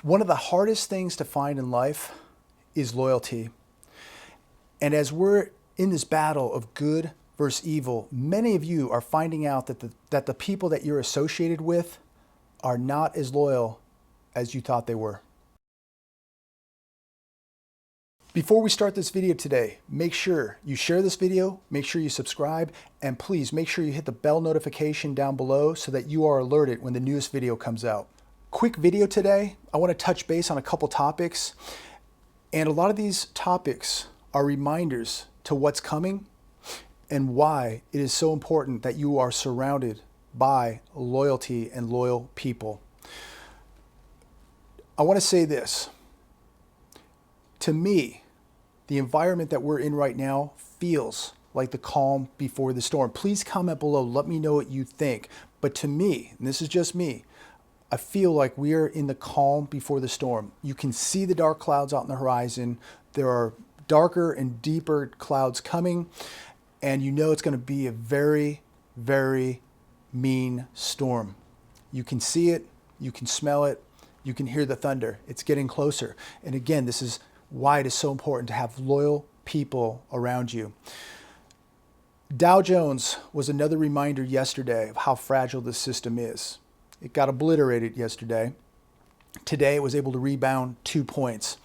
One of the hardest things to find in life is loyalty. And as we're in this battle of good versus evil, many of you are finding out that the people that you're associated with are not as loyal as you thought they were. Before we start this video today, make sure you share this video, make sure you subscribe, and please make sure you hit the bell notification down below so that you are alerted when the newest video comes out. Quick video today. I want to touch base on a couple topics, and a lot of these topics are reminders to what's coming and why it is so important that you are surrounded by loyalty and loyal people. I want to say this. To me, the environment that we're in right now feels like the calm before the storm. Please comment below. Let me know what you think. But to me, and this is just me, I feel like we are in the calm before the storm. You can see the dark clouds out on the horizon. There are darker and deeper clouds coming, and you know it's going to be a very, very mean storm. You can see it, you can smell it, you can hear the thunder. It's getting closer. And again, this is why it is so important to have loyal people around you. Dow Jones was another reminder yesterday of how fragile this system is. It got obliterated yesterday. Today it was able to rebound 2 points.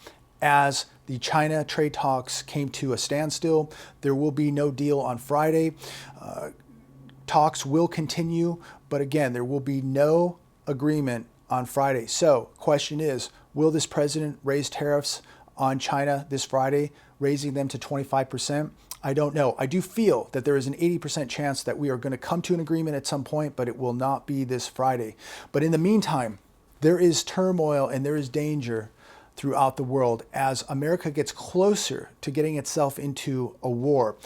As the China trade talks came to a standstill, there will be no deal on Friday. Talks will continue, but again, there will be no agreement on Friday. So, question is, will this president raise tariffs on China this Friday, raising them to 25%? I don't know. I do feel that there is an 80% chance that we are going to come to an agreement at some point, but it will not be this Friday. But in the meantime, there is turmoil and there is danger throughout the world as America gets closer to getting itself into a war.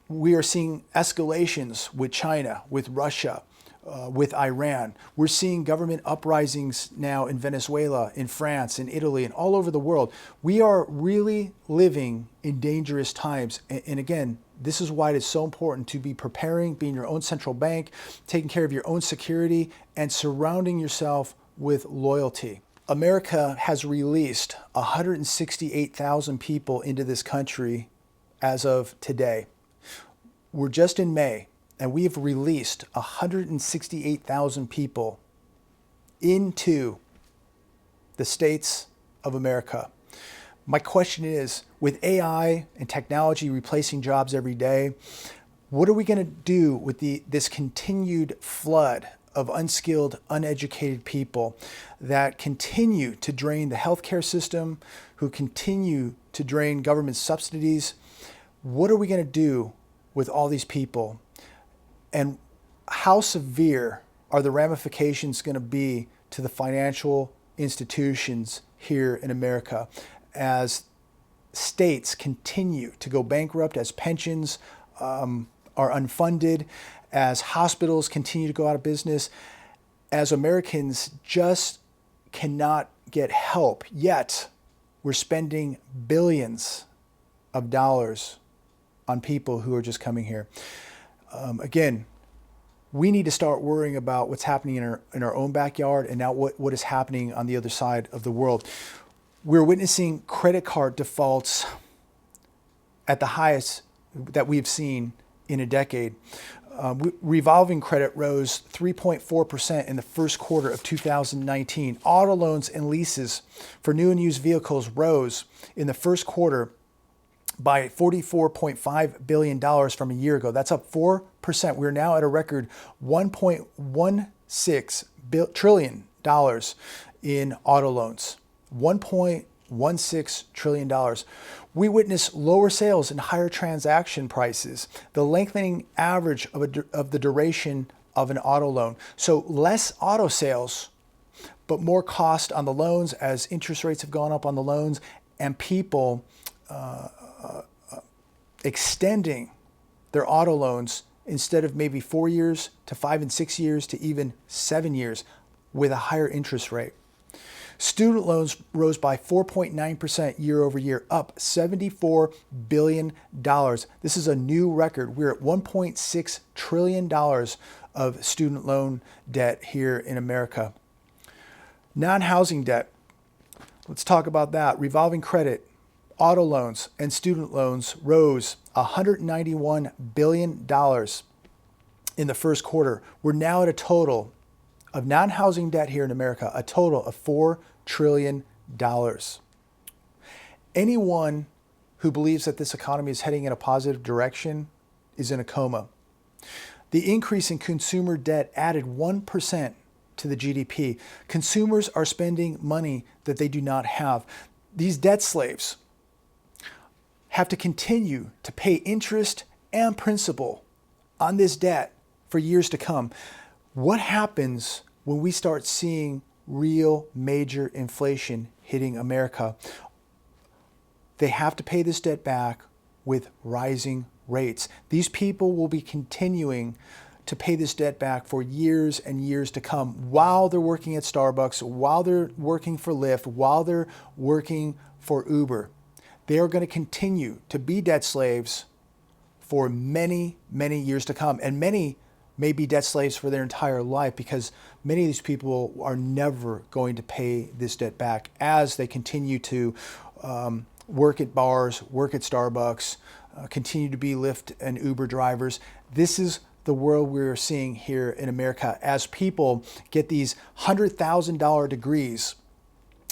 We are seeing escalations with China, with Russia, with Iran. We're seeing government uprisings now in Venezuela, in France, in Italy, and all over the world. We are really living in dangerous times. And again, this is why it is so important to be preparing, being your own central bank, taking care of your own security, and surrounding yourself with loyalty. America has released 168,000 people into this country as of today. We're just in May, and we have released 168,000 people into the states of America. My question is, with AI and technology replacing jobs every day, what are we going to do with this continued flood of unskilled, uneducated people that continue to drain the healthcare system, who continue to drain government subsidies? What are we going to do with all these people? And how severe are the ramifications going to be to the financial institutions here in America as states continue to go bankrupt, as pensions are unfunded, as hospitals continue to go out of business, as Americans just cannot get help, yet we're spending billions of dollars on people who are just coming here. Again, we need to start worrying about what's happening in our own backyard and now what is happening on the other side of the world. We're witnessing credit card defaults at the highest that we've seen in a decade. Revolving credit rose 3.4% in the first quarter of 2019. Auto loans and leases for new and used vehicles rose in the first quarter by $44.5 billion from a year ago. That's up 4%. We're now at a record $1.16 trillion in auto loans. $1.16 trillion. We witness lower sales and higher transaction prices, the lengthening average of the duration of an auto loan. So less auto sales, but more cost on the loans as interest rates have gone up on the loans, and people extending their auto loans instead of maybe 4 years to 5 and 6 years to even 7 years with a higher interest rate. Student loans rose by 4.9% year over year, up $74 billion. This is a new record. We're at $1.6 trillion of student loan debt here in America. Non-housing debt Let's talk about that. Revolving credit, auto loans, and student loans rose $191 billion in the first quarter. We're now at a total of non-housing debt here in America, a total of $4 trillion. Anyone who believes that this economy is heading in a positive direction is in a coma. The increase in consumer debt added 1% to the GDP. Consumers are spending money that they do not have. These debt slaves have to continue to pay interest and principal on this debt for years to come. What happens when we start seeing real major inflation hitting America? They have to pay this debt back with rising rates. These people will be continuing to pay this debt back for years and years to come while they're working at Starbucks, while they're working for Lyft, while they're working for Uber. They are going to continue to be debt slaves for many, many years to come. And many may be debt slaves for their entire life, because many of these people are never going to pay this debt back as they continue to work at bars, work at Starbucks, continue to be Lyft and Uber drivers. This is the world we're seeing here in America as people get these $100,000 degrees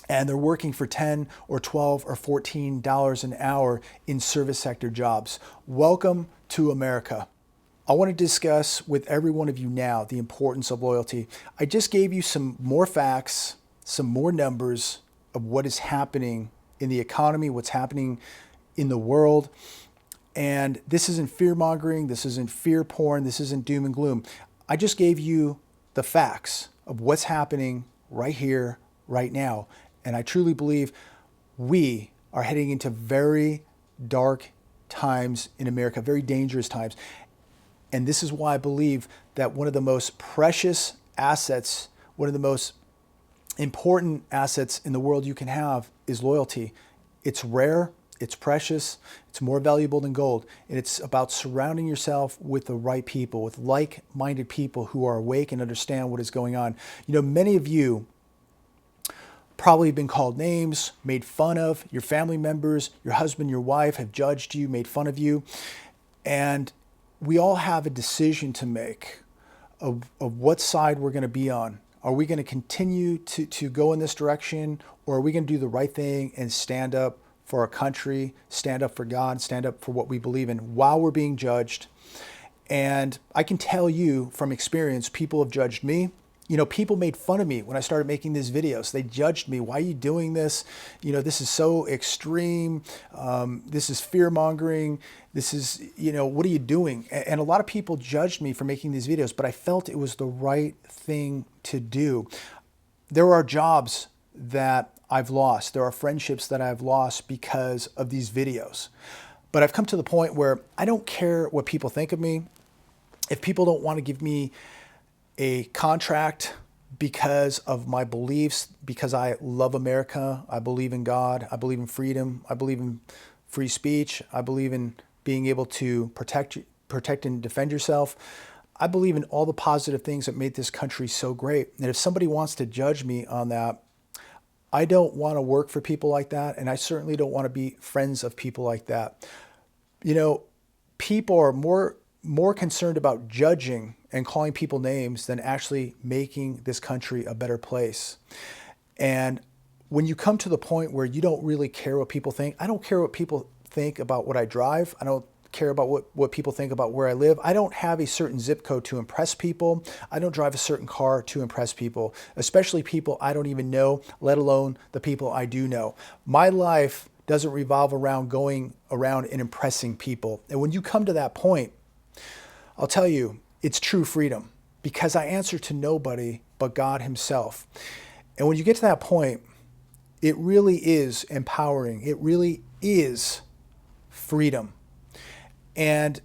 and they're working for $10 or $12 or $14 an hour in service sector jobs. Welcome to America. I want to discuss with every one of you now the importance of loyalty. I just gave you some more facts, some more numbers of what is happening in the economy, what's happening in the world. And this isn't fear-mongering, this isn't fear porn, this isn't doom and gloom. I just gave you the facts of what's happening right here, right now. And I truly believe we are heading into very dark times in America, very dangerous times. And this is why I believe that one of the most precious assets, one of the most important assets in the world you can have is loyalty. It's rare, it's precious, it's more valuable than gold. And it's about surrounding yourself with the right people, with like-minded people who are awake and understand what is going on. You know, many of you probably been called names, made fun of. Your family members, your husband, your wife have judged you, made fun of you. And we all have a decision to make of what side we're going to be on. Are we going to continue to go in this direction, or are we going to do the right thing and stand up for our country, stand up for God, stand up for what we believe in while we're being judged? And I can tell you from experience, people have judged me. You know, people made fun of me when I started making these videos. They judged me. Why are you doing this? You know, this is so extreme. This is fear-mongering. This is, you know, what are you doing? And a lot of people judged me for making these videos, but I felt it was the right thing to do. There are jobs that I've lost. There are friendships that I've lost because of these videos. But I've come to the point where I don't care what people think of me. If people don't want to give me a contract because of my beliefs, because I love America, I believe in God, I believe in freedom, I believe in free speech, I believe in being able to protect and defend yourself. I believe in all the positive things that made this country so great. And if somebody wants to judge me on that, I don't want to work for people like that, and I certainly don't want to be friends of people like that. You know, people are more concerned about judging and calling people names than actually making this country a better place. And when you come to the point where you don't really care what people think, I don't care what people think about what I drive. I don't care about what people think about where I live. I don't have a certain zip code to impress people. I don't drive a certain car to impress people, especially people I don't even know, let alone the people I do know. My life doesn't revolve around going around and impressing people. And when you come to that point, I'll tell you, it's true freedom, because I answer to nobody but God himself. And when you get to that point, it really is empowering. It really is freedom. And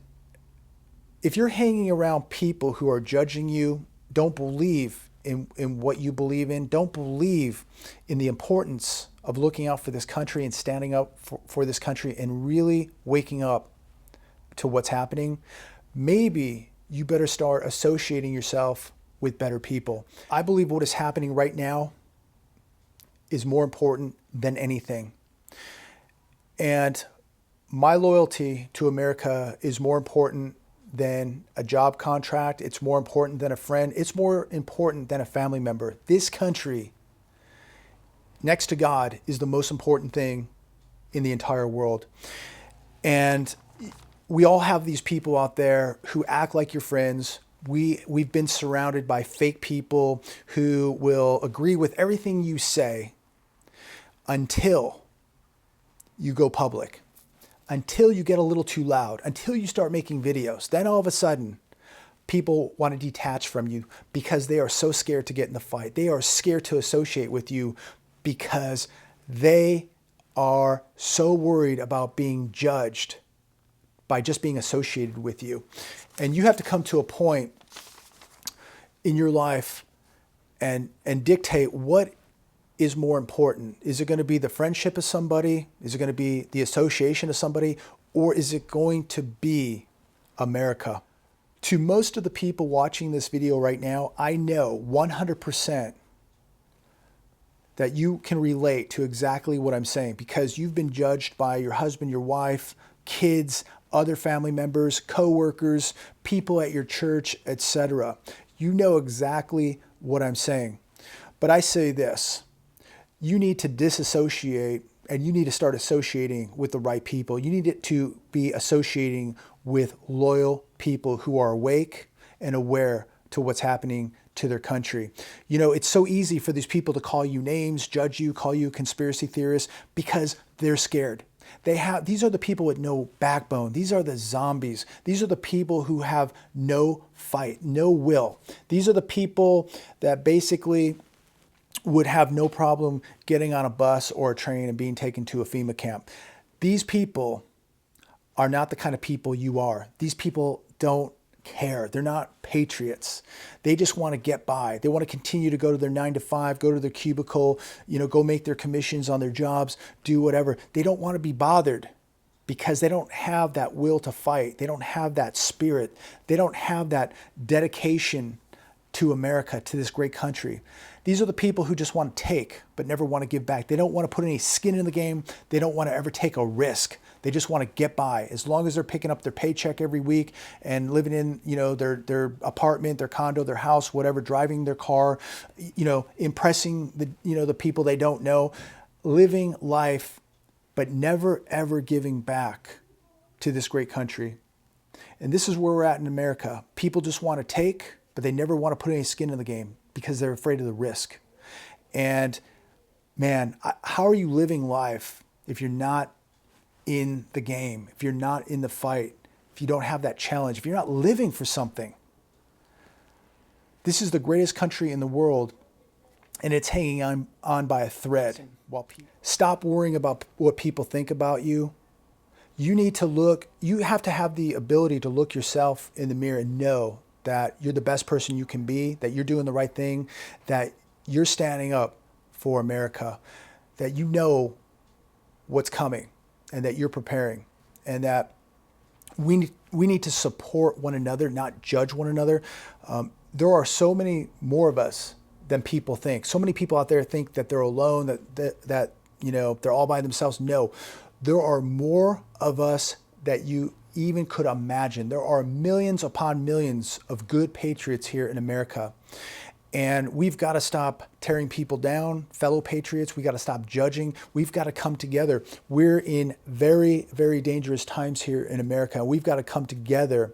if you're hanging around people who are judging you, don't believe in what you believe in, don't believe in the importance of looking out for this country and standing up for this country and really waking up to what's happening, maybe you better start associating yourself with better people. I believe what is happening right now is more important than anything. And my loyalty to America is more important than a job contract. It's more important than a friend. It's more important than a family member. This country, next to God, is the most important thing in the entire world. And we all have these people out there who act like your friends. We've been surrounded by fake people who will agree with everything you say until you go public, until you get a little too loud, until you start making videos. Then all of a sudden, people want to detach from you because they are so scared to get in the fight. They are scared to associate with you because they are so worried about being judged by just being associated with you. And you have to come to a point in your life and dictate what is more important. Is it going to be the friendship of somebody? Is it going to be the association of somebody? Or is it going to be America? To most of the people watching this video right now, I know 100% that you can relate to exactly what I'm saying because you've been judged by your husband, your wife, kids, other family members, coworkers, people at your church, etc. You know exactly what I'm saying. But I say this, you need to disassociate and you need to start associating with the right people. You need to be associating with loyal people who are awake and aware to what's happening to their country. You know, it's so easy for these people to call you names, judge you, call you a conspiracy theorist because they're scared. These are the people with no backbone. These are the zombies. These are the people who have no fight, no will. These are the people that basically would have no problem getting on a bus or a train and being taken to a FEMA camp. These people are not the kind of people you are. These people don't care. They're not patriots. They just want to get by. They want to continue to go to their 9 to 5, go to their cubicle, go make their commissions on their jobs, do whatever. They don't want to be bothered because they don't have that will to fight. They don't have that spirit. They don't have that dedication to America, to this great country. These are the people who just want to take, but never want to give back. They don't want to put any skin in the game. They don't want to ever take a risk. They just want to get by. As long as they're picking up their paycheck every week and living in, their apartment, their condo, their house, whatever, driving their car, impressing the people they don't know, living life, but never ever giving back to this great country. And this is where we're at in America. People just want to take, but they never want to put any skin in the game because they're afraid of the risk. And man, how are you living life if you're not in the game, if you're not in the fight, if you don't have that challenge, if you're not living for something? This is the greatest country in the world, and it's hanging on by a thread. Stop worrying about what people think about you. You have to have the ability to look yourself in the mirror and know that you're the best person you can be, that you're doing the right thing, that you're standing up for America, that you know what's coming and that you're preparing, and that we need to support one another, not judge one another. There are so many more of us than people think. So many people out there think that they're alone, that they're all by themselves. No, there are more of us that you even could imagine. There are millions upon millions of good patriots here in America. And we've got to stop tearing people down, fellow patriots. We got to stop judging. We've got to come together. We're in very, very dangerous times here in America. We've got to come together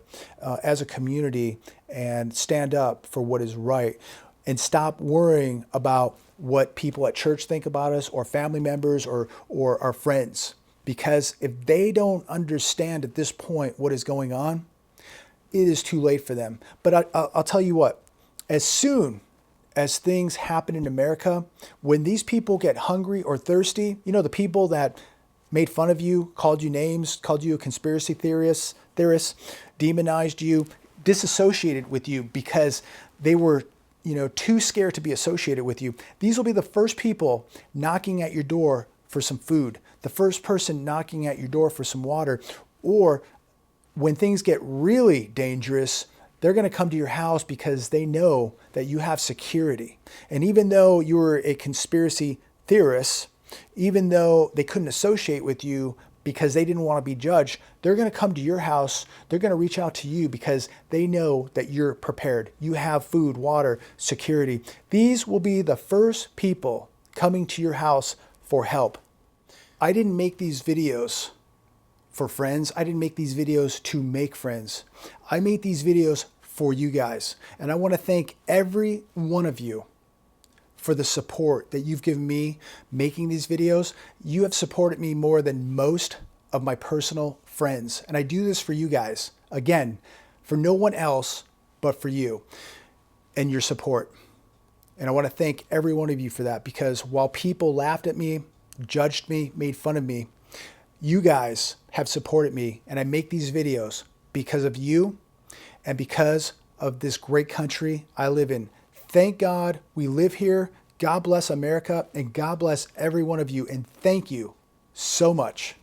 as a community and stand up for what is right and stop worrying about what people at church think about us or family members or our friends. Because if they don't understand at this point what is going on, it is too late for them. But I'll tell you what, as soon as things happen in America, when these people get hungry or thirsty, the people that made fun of you, called you names, called you a conspiracy theorist, demonized you, disassociated with you because they were too scared to be associated with you, these will be the first people knocking at your door for some food, the first person knocking at your door for some water, or when things get really dangerous, they're going to come to your house because they know that you have security. And even though you're a conspiracy theorists, even though they couldn't associate with you because they didn't want to be judged, they're going to come to your house. They're going to reach out to you because they know that you're prepared. You have food, water, security. These will be the first people coming to your house for help. I didn't make these videos for friends. I didn't make these videos to make friends. I made these videos for you guys. And I want to thank every one of you for the support that you've given me making these videos. You have supported me more than most of my personal friends. And I do this for you guys. Again, for no one else but for you and your support. And I want to thank every one of you for that, because while people laughed at me, judged me, made fun of me, you guys have supported me. And I make these videos because of you and because of this great country I live in. Thank God we live here. God bless America, and God bless every one of you. And thank you so much.